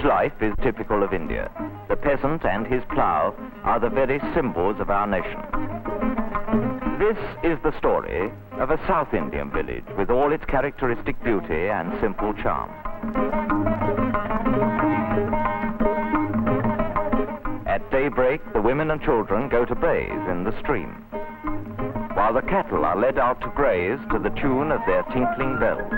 life is typical of India. The peasant and his plough are the very symbols of our nation. This is the story of a South Indian village with all its characteristic beauty and simple charm. At daybreak, the women and children go to bathe in the stream, while the cattle are led out to graze to the tune of their tinkling bells.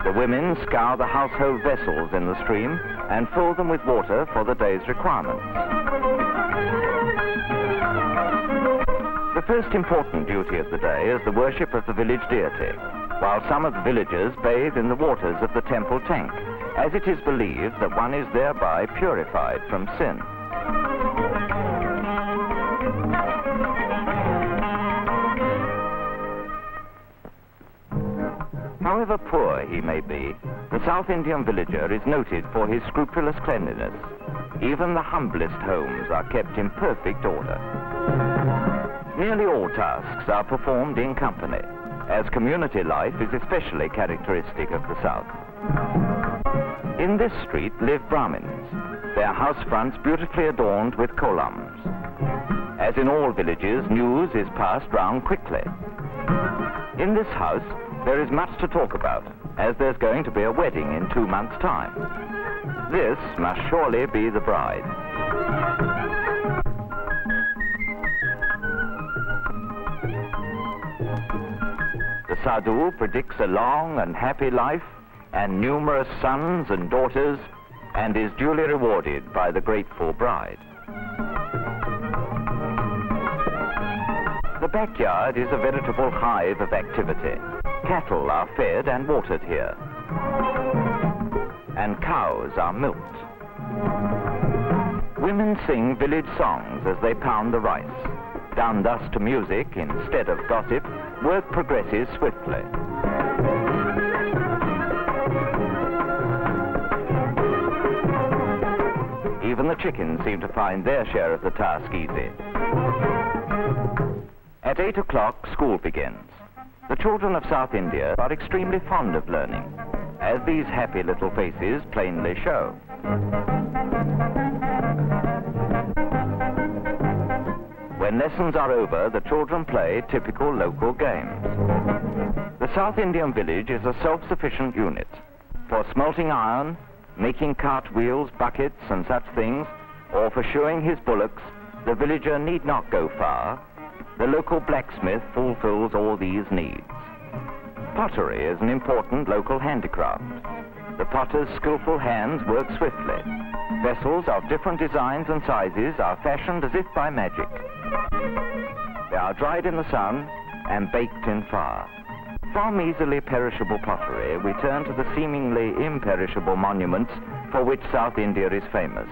The women scour the household vessels in the stream and fill them with water for the day's requirements. The first important duty of the day is the worship of the village deity, while some of the villagers bathe in the waters of the temple tank, as it is believed that one is thereby purified from sin. However poor he may be, the South Indian villager is noted for his scrupulous cleanliness. Even the humblest homes are kept in perfect order. Nearly all tasks are performed in company, as community life is especially characteristic of the South. In this street live Brahmins, their house fronts beautifully adorned with columns. As in all villages, news is passed round quickly. In this house, there is much to talk about, as there's going to be a wedding in 2 months' time. This must surely be the bride. The sadhu predicts a long and happy life and numerous sons and daughters, and is duly rewarded by the grateful bride. The backyard is a veritable hive of activity. Cattle are fed and watered here, and cows are milked. Women sing village songs as they pound the rice. Done thus to music instead of gossip, work progresses swiftly. Even the chickens seem to find their share of the task easy. At 8 o'clock, school begins. The children of South India are extremely fond of learning, as these happy little faces plainly show. When lessons are over, the children play typical local games. The South Indian village is a self-sufficient unit. For smelting iron, making cartwheels, buckets and such things, or for shoeing his bullocks, the villager need not go far. The local blacksmith fulfills all these needs. Pottery is an important local handicraft. The potter's skillful hands work swiftly. Vessels of different designs and sizes are fashioned as if by magic. They are dried in the sun and baked in fire. From easily perishable pottery, we turn to the seemingly imperishable monuments for which South India is famous.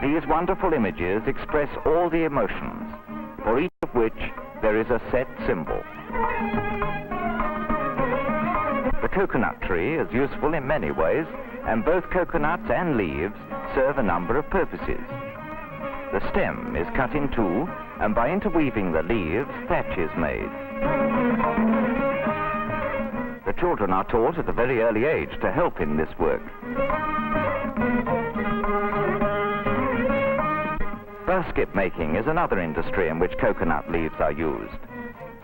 These wonderful images express all the emotions, for each of which there is a set symbol. The coconut tree is useful in many ways, and both coconuts and leaves serve a number of purposes. The stem is cut in two, and by interweaving the leaves, thatch is made. The children are taught at a very early age to help in this work. Basket making is another industry in which coconut leaves are used,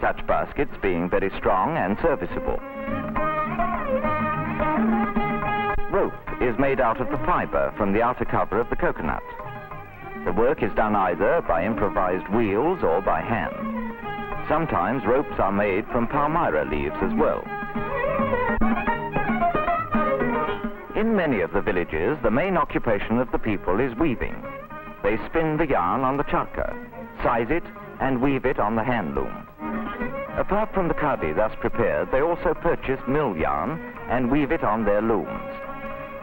such baskets being very strong and serviceable. Rope is made out of the fiber from the outer cover of the coconut. The work is done either by improvised wheels or by hand. Sometimes ropes are made from palmyra leaves as well. In many of the villages, the main occupation of the people is weaving. They spin the yarn on the charka, size it, and weave it on the hand loom. Apart from the khadi thus prepared, they also purchase mill yarn and weave it on their looms.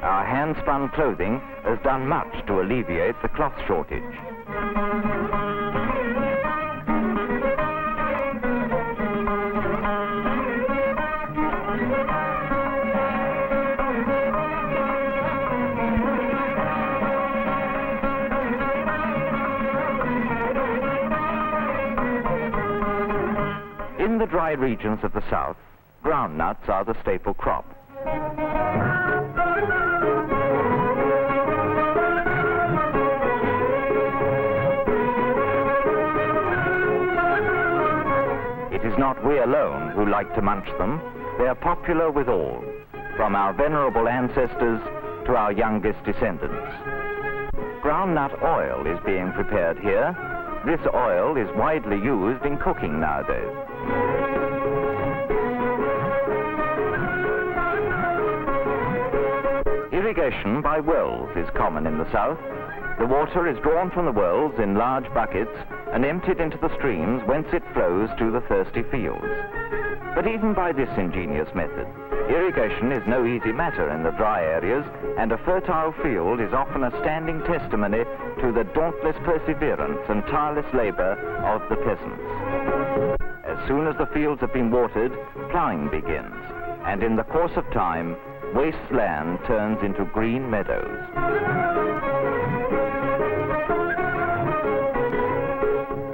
Our hand-spun clothing has done much to alleviate the cloth shortage. In the dry regions of the south, groundnuts are the staple crop. It is not we alone who like to munch them. They are popular with all, from our venerable ancestors to our youngest descendants. Groundnut oil is being prepared here. This oil is widely used in cooking nowadays. Irrigation by wells is common in the south. The water is drawn from the wells in large buckets and emptied into the streams whence it flows to the thirsty fields. But even by this ingenious method, irrigation is no easy matter in the dry areas, and a fertile field is often a standing testimony to the dauntless perseverance and tireless labor of the peasants. As soon as the fields have been watered, plowing begins, and in the course of time, waste land turns into green meadows.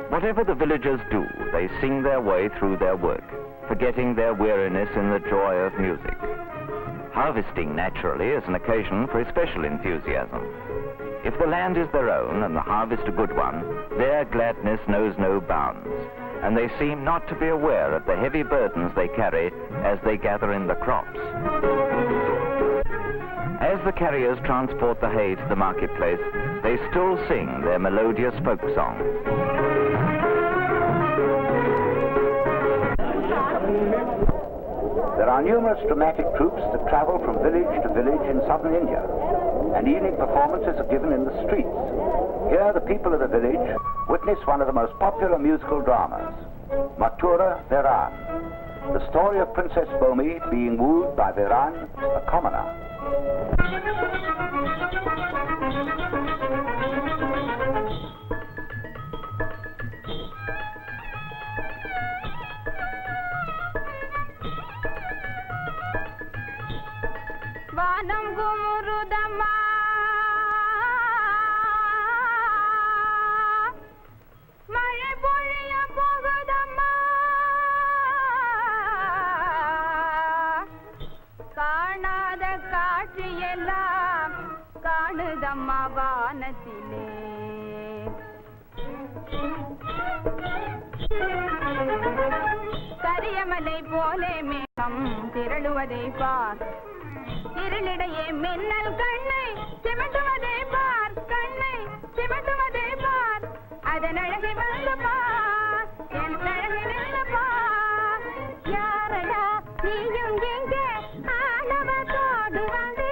Whatever the villagers do, they sing their way through their work, forgetting their weariness in the joy of music. Harvesting, naturally, is an occasion for especial enthusiasm. If the land is their own and the harvest a good one, their gladness knows no bounds, and they seem not to be aware of the heavy burdens they carry as they gather in the crops. As the carriers transport the hay to the marketplace, they still sing their melodious folk songs. There are numerous dramatic troupes that travel from village to village in southern India, and evening performances are given in the streets. Here, the people of the village witness one of the most popular musical dramas, Mathura Viran, the story of Princess Bhumi being wooed by Viran, a commoner. வானம் குமுறுதம்மா மழை பொழிய போகுதம்மா காணாத காட்சியெல்லாம் காணுதம்மா வானத்திலே கரியமலை போலே மேகம் திரளுவதை பார் இருளிடையே மின்னல் கண்ணை சிமிட்டுவதை பார் கண்ணை சிமிட்டுவதை பார் அதன் அழகை வந்து பார் என் அழகை நின்று பார் யாரடா நீயும் எங்கே ஆணவத்தோடு வந்து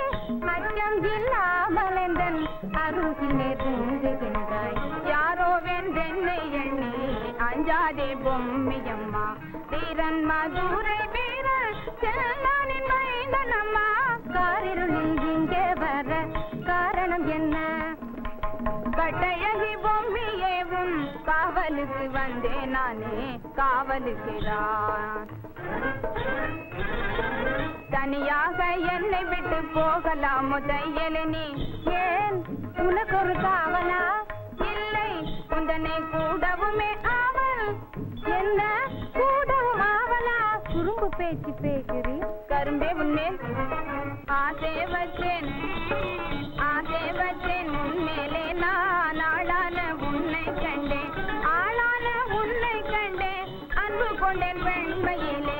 அச்சம் இல்லாமல் எந்தன் அருகில் நெருங்குகின்றாய் யாரோ வென்றென்னை எண்ணி அஞ்சாதே பொம்மியம்மா வீரன் மதுரை வீரன் செல்லானின் மைந்தனம்மா காரிருளில் இங்கே வர காரணம் என்ன கட்டையகி பொம்மியேவும் காவலுக்கு வந்தேன் நானே காவலுக்குதான் தனியாக என்னை விட்டு போகலாமோ தையலே நீ ஏன் உனக்கு ஒரு காவலா இல்லை உந்தனை கூடவுமே ஆவல் என்ன கூடவும் ஆவலா குறும்பு பேச்சு பேசுறி கரும்பே உன்மேல் ஆசை வச்சேன் உன்மேலே நான் ஆளான உன்னை கண்டேன் ஆளான உன்னை கண்டேன் அன்பு கொண்டேன் பெண்மையிலே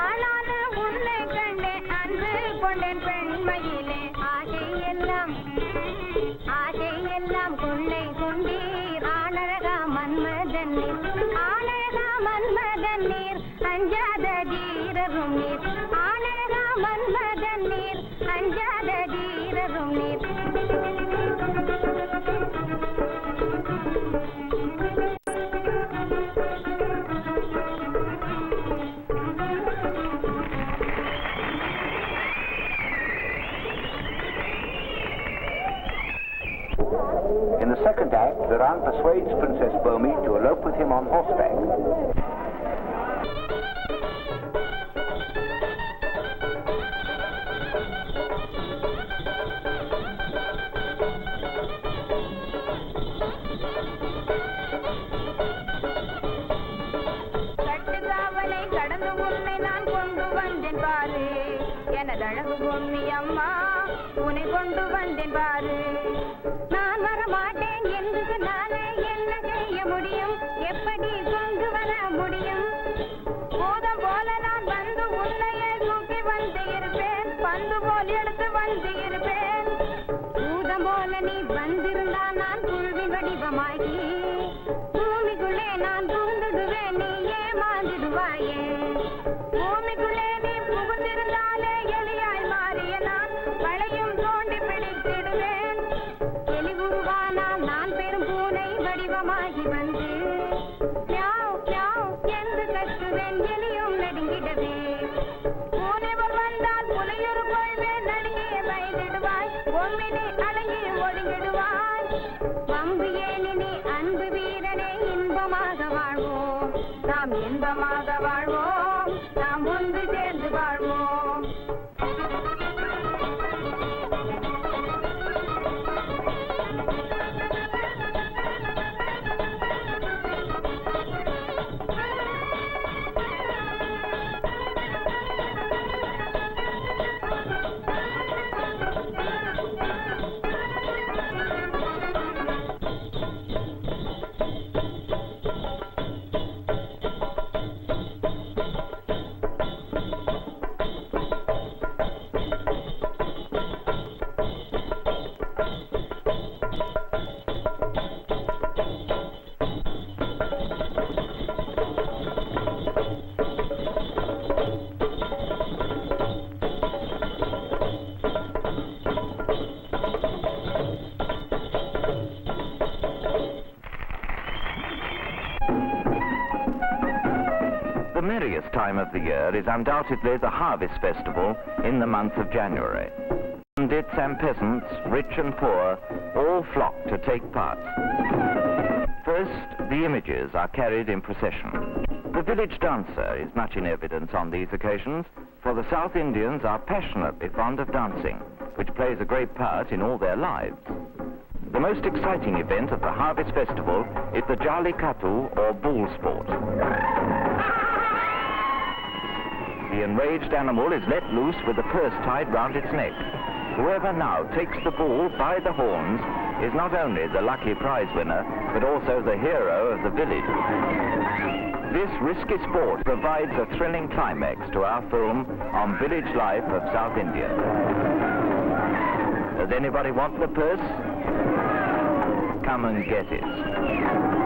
ஆளான உன்னை கண்டேன் அன்பு கொண்டேன் பெண்மையிலே ஆசையெல்லாம் கொள்ளை கொண்டீர் ஆனழகா மன்மதன் நீர் அஞ்சாத தீரரும் நீர் ஆனழகா மன்மதன் நீர் அஞ்சாத தீரரும் நீர் In the second act, Viran persuades Princess Bhumi to elope with him on horseback. கட்டுக்காவலை அழகு பொம்மி அம்மா உன்னை கொண்டு வந்தேன் பாரு. நான் வர மாட்டேன் என்று சொன்னாலே என்ன செய்ய முடியும், எப்படி கொண்டு வர முடியும்? பூதம் போல நான் வந்து உன்னையே தூக்கி வந்து இருப்பேன், பந்து போல் எடுத்து வந்து இருப்பேன். பூதம் போல நீ வந்திருந்தால் நான் புழுவின் வடிவமாகி பூமிக்குள்ளே நான் புகுந்துடுவேன், நீ ஏமாந்துடுவாயே. பூமிக்குள்ளே நீ புகுந்திருந்தாலே எலியாய் மாறிய நான் வளையும் தோண்டி பிடித்திடுவேன். எலி உருவானால் நான் பெரும் பூனை வடிவமாகி வந்து மியாவ் மியாவ் என்று கத்துவேன், எலியும் நடுங்கிடவே. பூனை போல் வந்தால் புலையொரு கொள்வேன், நடுங்கிய பயந்திடுவாய், பொம்மினி அடங்கி ஒழுங்கிடுவாய். வம்பு ஏனினி அன்பு வீரனே, இன்பமாக வாழ்வோம், நாம் இன்பமாக வாழ்வோம், நாம் ஒன்று சேர்ந்து வாழ்வோம். The merriest time of the year is undoubtedly the Harvest Festival in the month of January. Pundits and peasants, rich and poor, all flock to take part. First, the images are carried in procession. The village dancer is much in evidence on these occasions, for the South Indians are passionately fond of dancing, which plays a great part in all their lives. The most exciting event of the Harvest Festival is the Jallikattu or bull sport. The enraged animal is let loose with a purse tied round its neck. Whoever now takes the bull by the horns is not only the lucky prize winner, but also the hero of the village. This risky sport provides a thrilling climax to our film on village life of South India. Does anybody want the purse? Come and get it.